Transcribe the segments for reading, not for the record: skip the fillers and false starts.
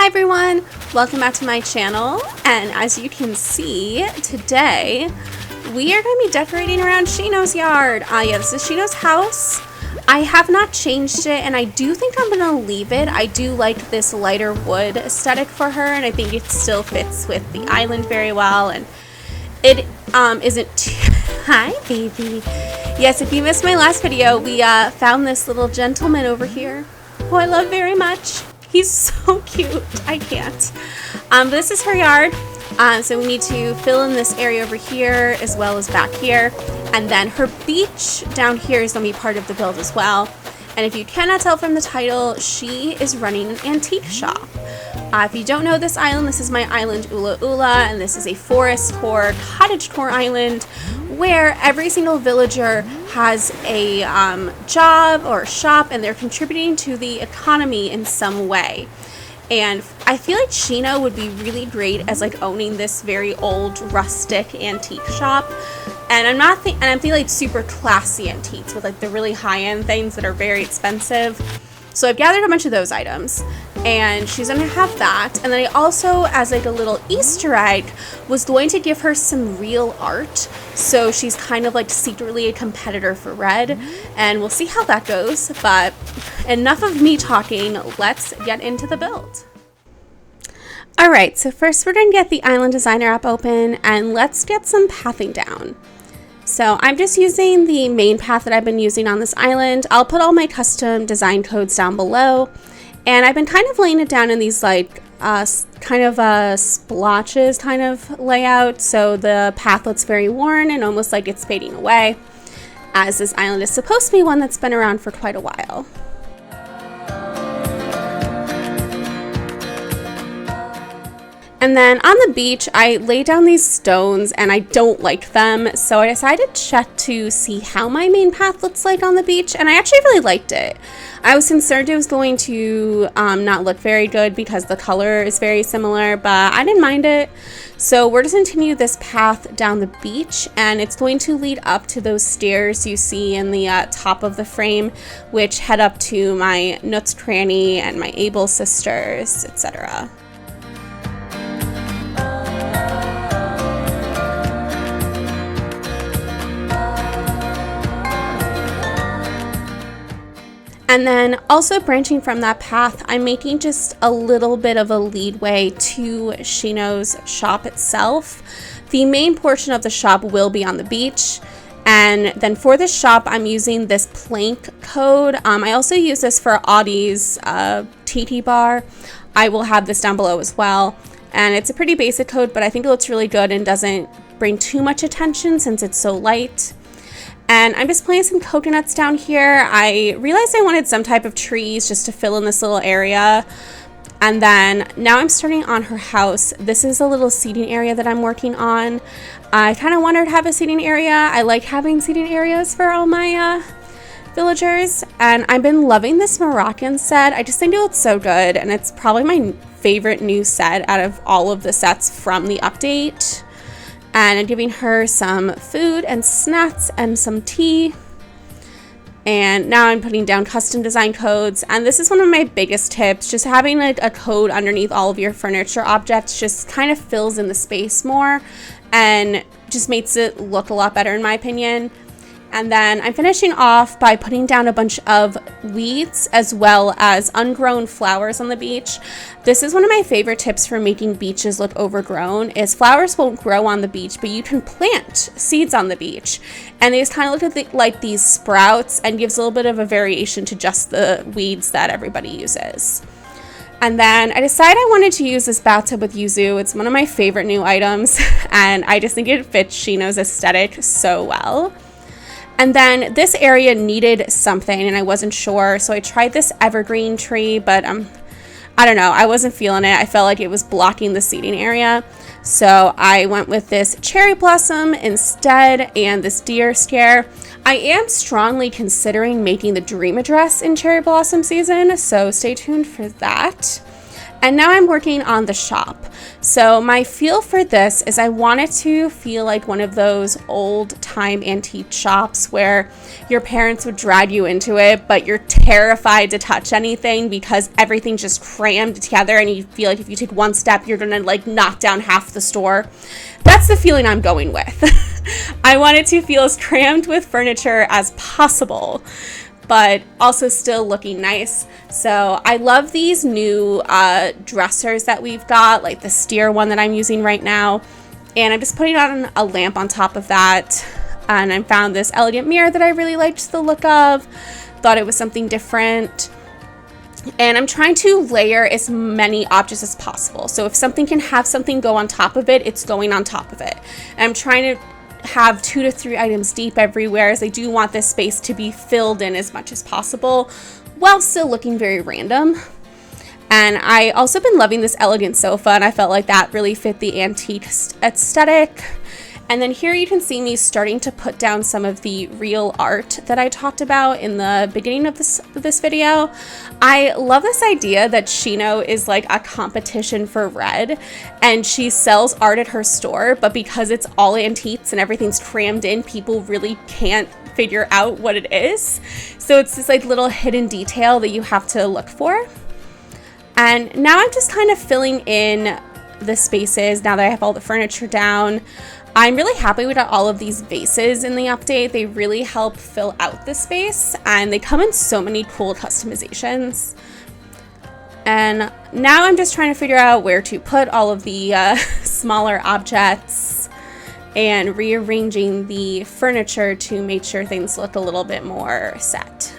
everyone, welcome back to my channel, and as you can see, today we are going to be decorating around Shino's yard. Yeah, this is Shino's house. I have not changed it, and I do think I'm going to leave it. I do like this lighter wood aesthetic for her, and I think it still fits with the island very well, and it isn't too... Hi, baby. Yes, if you missed my last video, we found this little gentleman over here, who I love very much. He's so cute. I can't. This is her yard. So we need to fill in this area over here as well as back here. And then her beach down here is going to be part of the build as well. And if you cannot tell from the title, she is running an antique shop. If you don't know this island, this is my island Ula'Ula, and this is a Forestcore, Cottagecore island where every single villager has a job or shop, and they're contributing to the economy in some way. And I feel like Shino would be really great as like owning this very old rustic antique shop. And I'm thinking like super classy antiques with like the really high-end things that are very expensive. So I've gathered a bunch of those items, and she's gonna have that. And then I also, as like a little Easter egg, was going to give her some real art. So she's kind of like secretly a competitor for red, and we'll see how that goes. But enough of me talking, let's get into the build. All right, so first we're gonna get the Island Designer app open, and let's get some pathing down. So I'm just using the main path that I've been using on this island. I'll put all my custom design codes down below. And I've been kind of laying it down in these like kind of splotches kind of layout. So the path looks very worn and almost like it's fading away, as this island is supposed to be one that's been around for quite a while. And then on the beach, I laid down these stones and I don't like them. So I decided to check to see how my main path looks like on the beach. And I actually really liked it. I was concerned it was going to not look very good because the color is very similar, but I didn't mind it. So we're just going to continue this path down the beach, and it's going to lead up to those stairs you see in the top of the frame, which head up to my Nooks Cranny and my Able sisters, etc. And then also branching from that path, I'm making just a little bit of a leadway to Shino's shop itself. The main portion of the shop will be on the beach. And then for this shop, I'm using this plank code. I also use this for Audie's TT bar. I will have this down below as well. And it's a pretty basic code, but I think it looks really good and doesn't bring too much attention since it's so light. And I'm just planting some coconuts down here. I realized I wanted some type of trees just to fill in this little area. And then now I'm starting on her house. This is a little seating area that I'm working on. I kind of want her to have a seating area. I like having seating areas for all my villagers. And I've been loving this Moroccan set. I just think it looks so good. And it's probably my favorite new set out of all of the sets from the update. And I'm giving her some food and snacks and some tea. And now I'm putting down custom design codes. And this is one of my biggest tips. Just having like a code underneath all of your furniture objects just kind of fills in the space more and just makes it look a lot better in my opinion. And then I'm finishing off by putting down a bunch of weeds as well as ungrown flowers on the beach. This is one of my favorite tips for making beaches look overgrown, is flowers won't grow on the beach, but you can plant seeds on the beach. And they just kind of look like these sprouts and gives a little bit of a variation to just the weeds that everybody uses. And then I decided I wanted to use this bathtub with yuzu. It's one of my favorite new items, and I just think it fits Shino's aesthetic so well. And then this area needed something and I wasn't sure, so I tried this evergreen tree, but I don't know, I wasn't feeling it. I felt like it was blocking the seating area. So I went with this cherry blossom instead and this deer scare. I am strongly considering making the dream address in cherry blossom season, so stay tuned for that. And now I'm working on the shop. So my feel for this is I want it to feel like one of those old time antique shops where your parents would drag you into it, but you're terrified to touch anything because everything's just crammed together and you feel like if you take one step, you're gonna like knock down half the store. That's the feeling I'm going with. I want it to feel as crammed with furniture as possible, but also still looking nice. So I love these new dressers that we've got, like the steer one that I'm using right now. And I'm just putting on a lamp on top of that. And I found this elegant mirror that I really liked the look of. Thought it was something different. And I'm trying to layer as many objects as possible. So if something can have something go on top of it, it's going on top of it. And I'm trying to have 2 to 3 items deep everywhere, as I do want this space to be filled in as much as possible while still looking very random. And I also been loving this elegant sofa, and I felt like that really fit the antique aesthetic. And then here you can see me starting to put down some of the real art that I talked about in the beginning of this video. I love this idea that Shino is like a competition for red, and she sells art at her store, but because it's all antiques and everything's crammed in, people really can't figure out what it is. So it's this like little hidden detail that you have to look for. And now I'm just kind of filling in the spaces now that I have all the furniture down. I'm really happy we got all of these vases in the update. They really help fill out the space, and they come in so many cool customizations. And now I'm just trying to figure out where to put all of the smaller objects and rearranging the furniture to make sure things look a little bit more set.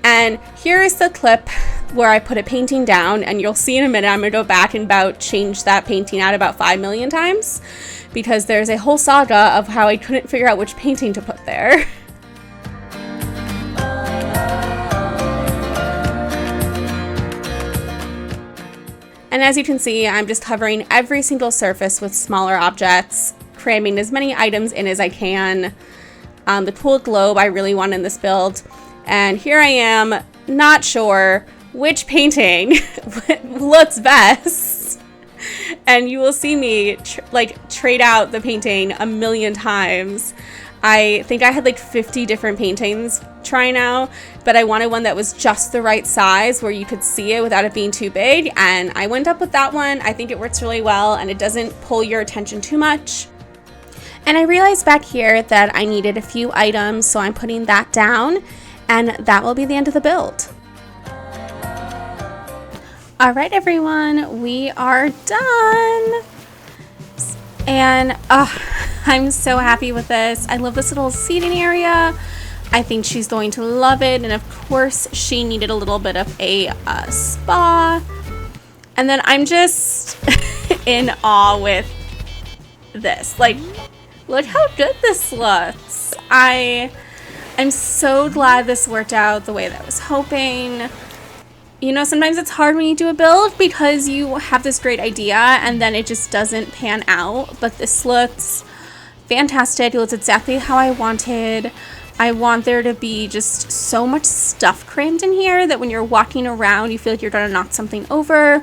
And here is the clip where I put a painting down, and you'll see in a minute I'm gonna go back and change that painting out about 5 million times, because there's a whole saga of how I couldn't figure out which painting to put there. And as you can see, I'm just covering every single surface with smaller objects, cramming as many items in as I can. The cool globe I really want in this build. And here I am, not sure which painting looks best. And you will see me trade out the painting a million times. I think I had like 50 different paintings trying out, but I wanted one that was just the right size where you could see it without it being too big. And I went up with that one. I think it works really well, and it doesn't pull your attention too much. And I realized back here that I needed a few items, so I'm putting that down, and that will be the end of the build. All right, everyone, we are done. And I'm so happy with this. I love this little seating area. I think she's going to love it. And of course, she needed a little bit of a spa. And then I'm just in awe with this. Like, look how good this looks. I'm so glad this worked out the way that I was hoping. You know, sometimes it's hard when you do a build because you have this great idea and then it just doesn't pan out. But this looks fantastic. It looks exactly how I wanted. I want there to be just so much stuff crammed in here that when you're walking around, you feel like you're gonna knock something over.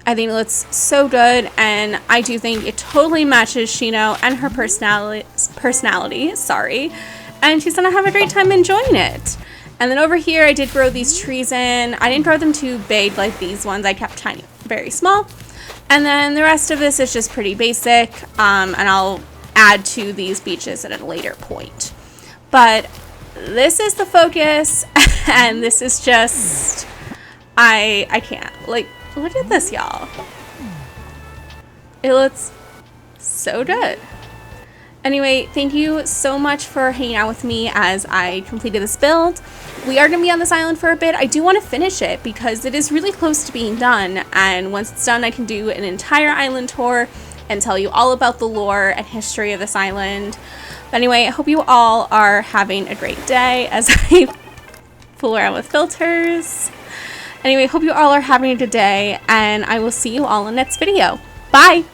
I think it looks so good, and I do think it totally matches Shino and her personality, sorry. And she's gonna have a great time enjoying it. And then over here, I did grow these trees in. I didn't grow them too big like these ones. I kept tiny, very small. And then the rest of this is just pretty basic, and I'll add to these beaches at a later point. But this is the focus, and this is just, I can't. Like, look at this, y'all. It looks so good. Anyway, thank you so much for hanging out with me as I completed this build. We are going to be on this island for a bit. I do want to finish it because it is really close to being done. And once it's done, I can do an entire island tour and tell you all about the lore and history of this island. But anyway, I hope you all are having a great day as I fool around with filters. Anyway, hope you all are having a good day, and I will see you all in the next video. Bye!